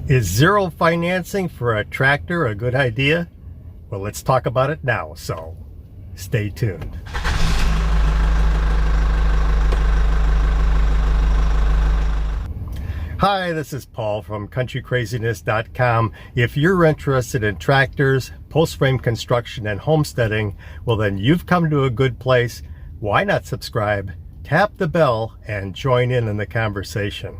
Is zero financing for a tractor a good idea? Well, let's talk about it now, so stay tuned. Hi, this is Paul from countrycraziness.com. If you're interested in tractors, post-frame construction, and homesteading, well then you've come to a good place. Why not subscribe, tap the bell, and join in the conversation.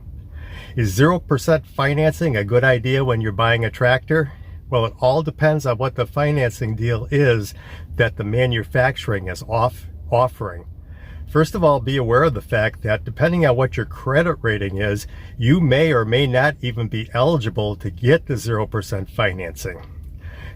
Is 0% financing a good idea when you're buying a tractor? Well, it all depends on what the financing deal is that the manufacturing is offering. First of all, be aware of the fact that depending on what your credit rating is, you may or may not even be eligible to get the 0% financing.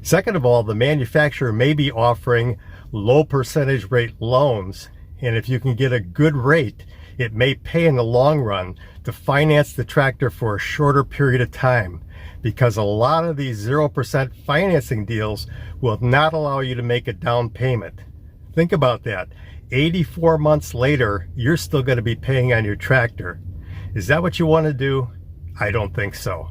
Second of all, the manufacturer may be offering low percentage rate loans, and if you can get a good rate, it may pay in the long run to finance the tractor for a shorter period of time, because a lot of these 0% financing deals will not allow you to make a down payment. Think about that. 84 months later, you're still going to be paying on your tractor. Is that what you want to do? I don't think so.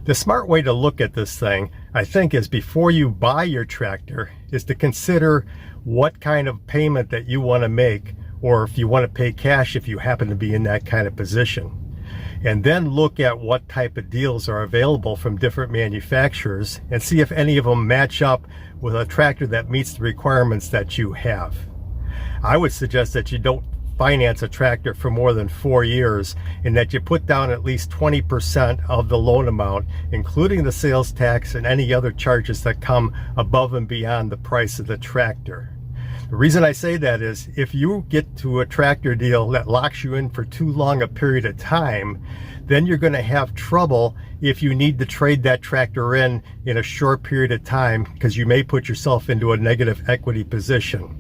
The smart way to look at this thing, I think, is before you buy your tractor, is to consider what kind of payment that you want to make, or if you want to pay cash if you happen to be in that kind of position. And then look at what type of deals are available from different manufacturers and see if any of them match up with a tractor that meets the requirements that you have. I would suggest that you don't finance a tractor for more than 4 years, and that you put down at least 20% of the loan amount, including the sales tax and any other charges that come above and beyond the price of the tractor. The reason I say that is if you get to a tractor deal that locks you in for too long a period of time, then you're going to have trouble if you need to trade that tractor in a short period of time, because you may put yourself into a negative equity position.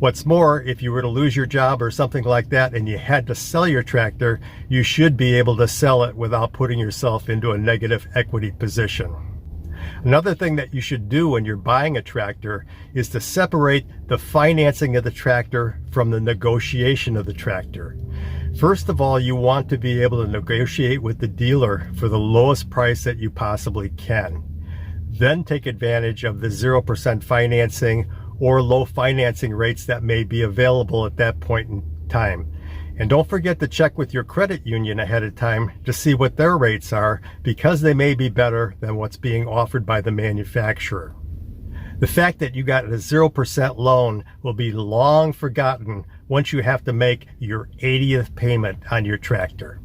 What's more, if you were to lose your job or something like that and you had to sell your tractor, you should be able to sell it without putting yourself into a negative equity position. Another thing that you should do when you're buying a tractor is to separate the financing of the tractor from the negotiation of the tractor. First of all, you want to be able to negotiate with the dealer for the lowest price that you possibly can. Then take advantage of the 0% financing or low financing rates that may be available at that point in time. And don't forget to check with your credit union ahead of time to see what their rates are, because they may be better than what's being offered by the manufacturer. The fact that you got a 0% loan will be long forgotten once you have to make your 80th payment on your tractor.